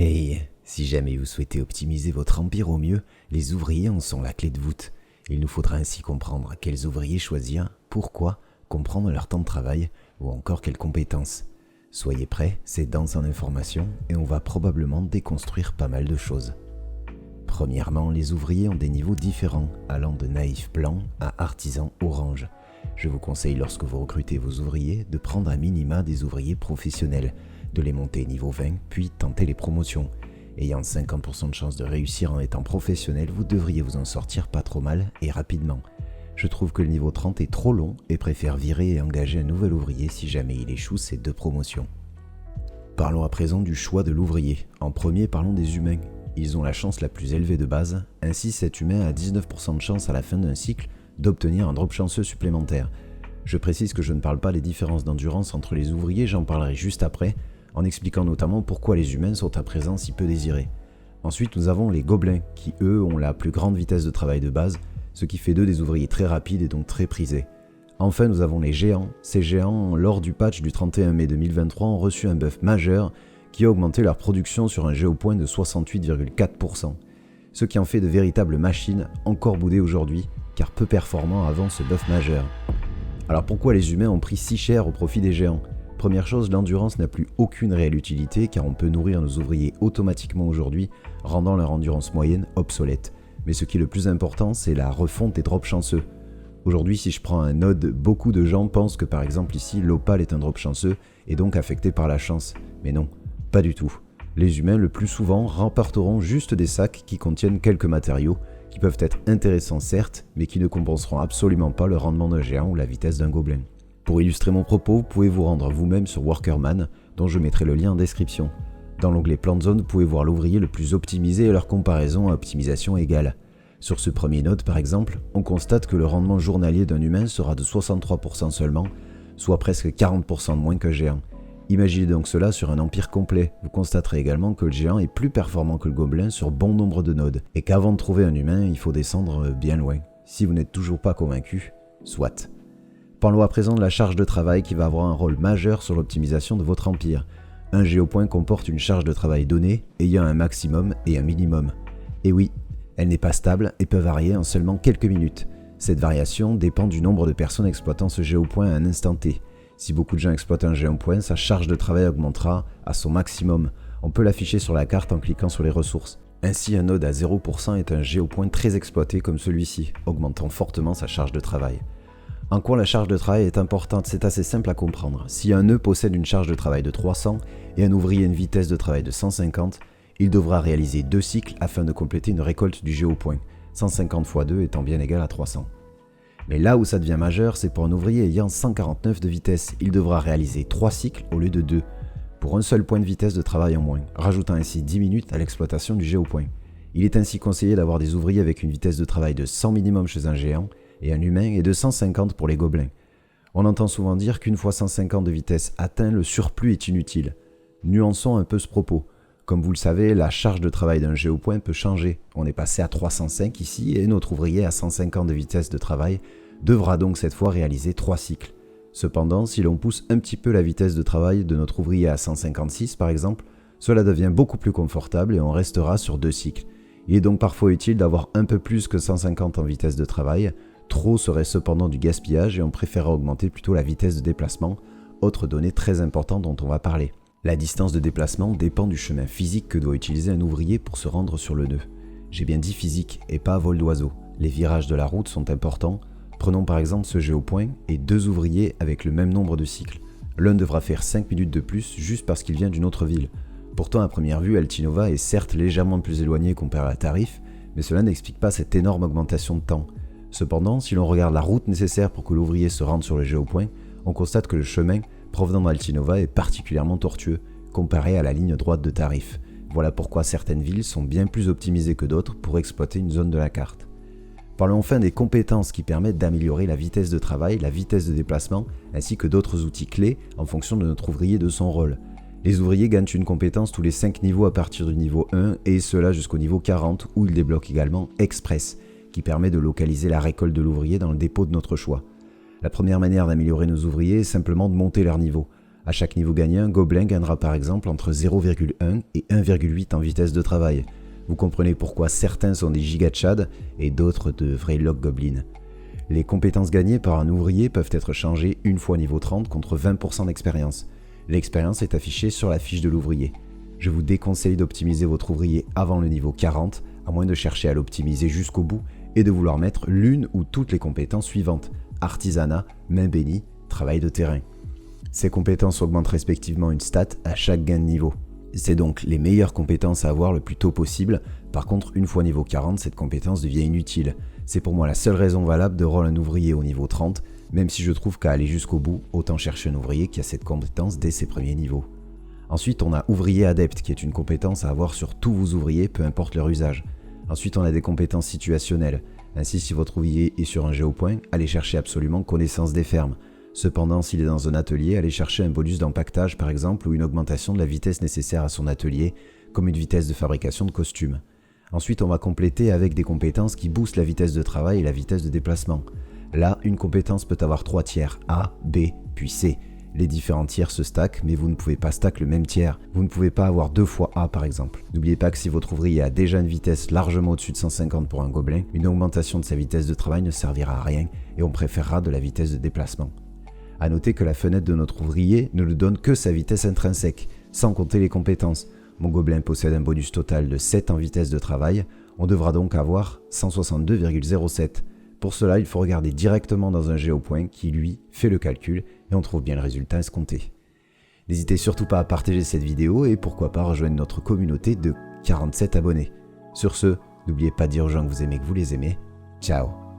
Hey, si jamais vous souhaitez optimiser votre empire au mieux, les ouvriers en sont la clé de voûte. Il nous faudra ainsi comprendre quels ouvriers choisir, pourquoi, comprendre leur temps de travail ou encore quelles compétences. Soyez prêts, c'est dense en informations et on va probablement déconstruire pas mal de choses. Premièrement, les ouvriers ont des niveaux différents, allant de naïf blanc à artisan orange. Je vous conseille lorsque vous recrutez vos ouvriers de prendre à minima des ouvriers professionnels, de les monter niveau 20 puis tenter les promotions. Ayant 50% de chance de réussir en étant professionnel, vous devriez vous en sortir pas trop mal et rapidement. Je trouve que le niveau 30 est trop long et préfère virer et engager un nouvel ouvrier si jamais il échoue ces 2 promotions. Parlons à présent du choix de l'ouvrier. En premier, parlons des humains. Ils ont la chance la plus élevée de base, ainsi cet humain a 19% de chance à la fin d'un cycle d'obtenir un drop chanceux supplémentaire. Je précise que je ne parle pas des différences d'endurance entre les ouvriers, j'en parlerai juste après, en expliquant notamment pourquoi les humains sont à présent si peu désirés. Ensuite, nous avons les gobelins, qui eux ont la plus grande vitesse de travail de base, ce qui fait d'eux des ouvriers très rapides et donc très prisés. Enfin, nous avons les géants. Ces géants, lors du patch du 31 mai 2023, ont reçu un buff majeur qui a augmenté leur production sur un géopoint de 68,4%, ce qui en fait de véritables machines encore boudées aujourd'hui, car peu performants avant ce buff majeur. Alors pourquoi les humains ont pris si cher au profit des géants ? Première chose, l'endurance n'a plus aucune réelle utilité car on peut nourrir nos ouvriers automatiquement aujourd'hui, rendant leur endurance moyenne obsolète. Mais ce qui est le plus important, c'est la refonte des drops chanceux. Aujourd'hui, si je prends un node, beaucoup de gens pensent que par exemple ici, l'opale est un drop chanceux et donc affecté par la chance. Mais non, pas du tout. Les humains, le plus souvent, remporteront juste des sacs qui contiennent quelques matériaux, qui peuvent être intéressants certes, mais qui ne compenseront absolument pas le rendement d'un géant ou la vitesse d'un gobelin. Pour illustrer mon propos, vous pouvez vous rendre vous-même sur Workerman, dont je mettrai le lien en description. Dans l'onglet Plan de zone, vous pouvez voir l'ouvrier le plus optimisé et leur comparaison à optimisation égale. Sur ce premier node par exemple, on constate que le rendement journalier d'un humain sera de 63% seulement, soit presque 40% de moins qu'un géant. Imaginez donc cela sur un empire complet. Vous constaterez également que le géant est plus performant que le gobelin sur bon nombre de nodes, et qu'avant de trouver un humain, il faut descendre bien loin. Si vous n'êtes toujours pas convaincu, soit. Parlons à présent de la charge de travail qui va avoir un rôle majeur sur l'optimisation de votre empire. Un géopoint comporte une charge de travail donnée, ayant un maximum et un minimum. Et oui, elle n'est pas stable et peut varier en seulement quelques minutes. Cette variation dépend du nombre de personnes exploitant ce géopoint à un instant T. Si beaucoup de gens exploitent un géopoint, sa charge de travail augmentera à son maximum. On peut l'afficher sur la carte en cliquant sur les ressources. Ainsi, un node à 0% est un géopoint très exploité comme celui-ci, augmentant fortement sa charge de travail. En quoi la charge de travail est importante, c'est assez simple à comprendre. Si un nœud possède une charge de travail de 300 et un ouvrier une vitesse de travail de 150, il devra réaliser 2 cycles afin de compléter une récolte du géopoint, 150 x 2 étant bien égal à 300. Mais là où ça devient majeur, c'est pour un ouvrier ayant 149 de vitesse, il devra réaliser 3 cycles au lieu de 2, pour un seul point de vitesse de travail en moins, rajoutant ainsi 10 minutes à l'exploitation du géopoint. Il est ainsi conseillé d'avoir des ouvriers avec une vitesse de travail de 100 minimum chez un géant, et un humain et de 150 pour les gobelins. On entend souvent dire qu'une fois 150 de vitesse atteint, le surplus est inutile. Nuançons un peu ce propos. Comme vous le savez, la charge de travail d'un géopoint peut changer. On est passé à 305 ici et notre ouvrier à 150 de vitesse de travail devra donc cette fois réaliser 3 cycles. Cependant, si l'on pousse un petit peu la vitesse de travail de notre ouvrier à 156 par exemple, cela devient beaucoup plus confortable et on restera sur 2 cycles. Il est donc parfois utile d'avoir un peu plus que 150 en vitesse de travail. Trop serait cependant du gaspillage et on préférera augmenter plutôt la vitesse de déplacement, autre donnée très importante dont on va parler. La distance de déplacement dépend du chemin physique que doit utiliser un ouvrier pour se rendre sur le nœud. J'ai bien dit physique et pas vol d'oiseau. Les virages de la route sont importants. Prenons par exemple ce géopoint et 2 ouvriers avec le même nombre de cycles. L'un devra faire 5 minutes de plus juste parce qu'il vient d'une autre ville. Pourtant à première vue, Altinova est certes légèrement plus éloigné comparé à Tarif, mais cela n'explique pas cette énorme augmentation de temps. Cependant, si l'on regarde la route nécessaire pour que l'ouvrier se rende sur le géopoint, on constate que le chemin provenant d'Altinova est particulièrement tortueux, comparé à la ligne droite de Tarif. Voilà pourquoi certaines villes sont bien plus optimisées que d'autres pour exploiter une zone de la carte. Parlons enfin des compétences qui permettent d'améliorer la vitesse de travail, la vitesse de déplacement, ainsi que d'autres outils clés en fonction de notre ouvrier et de son rôle. Les ouvriers gagnent une compétence tous les 5 niveaux à partir du niveau 1 et cela jusqu'au niveau 40 où ils débloquent également Express, qui permet de localiser la récolte de l'ouvrier dans le dépôt de notre choix. La première manière d'améliorer nos ouvriers est simplement de monter leur niveau. À chaque niveau gagné, un gobelin gagnera par exemple entre 0,1 et 1,8 en vitesse de travail. Vous comprenez pourquoi certains sont des gigachads et d'autres de vrais log-goblins. Les compétences gagnées par un ouvrier peuvent être changées une fois niveau 30 contre 20% d'expérience. L'expérience est affichée sur la fiche de l'ouvrier. Je vous déconseille d'optimiser votre ouvrier avant le niveau 40, à moins de chercher à l'optimiser jusqu'au bout et de vouloir mettre l'une ou toutes les compétences suivantes: artisanat, main bénie, travail de terrain. Ces compétences augmentent respectivement une stat à chaque gain de niveau. C'est donc les meilleures compétences à avoir le plus tôt possible. Par contre, une fois niveau 40, cette compétence devient inutile. C'est pour moi la seule raison valable de rôle un ouvrier au niveau 30, même si je trouve qu'à aller jusqu'au bout, autant chercher un ouvrier qui a cette compétence dès ses premiers niveaux. Ensuite, on a ouvrier adepte, qui est une compétence à avoir sur tous vos ouvriers, peu importe leur usage. Ensuite, on a des compétences situationnelles. Ainsi, si votre ouvrier est sur un géopoint, allez chercher absolument connaissance des fermes. Cependant, s'il est dans un atelier, allez chercher un bonus d'empaquetage par exemple ou une augmentation de la vitesse nécessaire à son atelier, comme une vitesse de fabrication de costumes. Ensuite, on va compléter avec des compétences qui boostent la vitesse de travail et la vitesse de déplacement. Là, une compétence peut avoir 3 tiers, A, B, puis C. Les différents tiers se stackent, mais vous ne pouvez pas stack le même tiers. Vous ne pouvez pas avoir 2 fois A par exemple. N'oubliez pas que si votre ouvrier a déjà une vitesse largement au-dessus de 150 pour un gobelin, une augmentation de sa vitesse de travail ne servira à rien et on préférera de la vitesse de déplacement. A noter que la fenêtre de notre ouvrier ne lui donne que sa vitesse intrinsèque, sans compter les compétences. Mon gobelin possède un bonus total de 7 en vitesse de travail, on devra donc avoir 162,07. Pour cela, il faut regarder directement dans un géopoint qui, lui, fait le calcul et on trouve bien le résultat escompté. N'hésitez surtout pas à partager cette vidéo et pourquoi pas rejoindre notre communauté de 47 abonnés. Sur ce, n'oubliez pas de dire aux gens que vous aimez que vous les aimez. Ciao!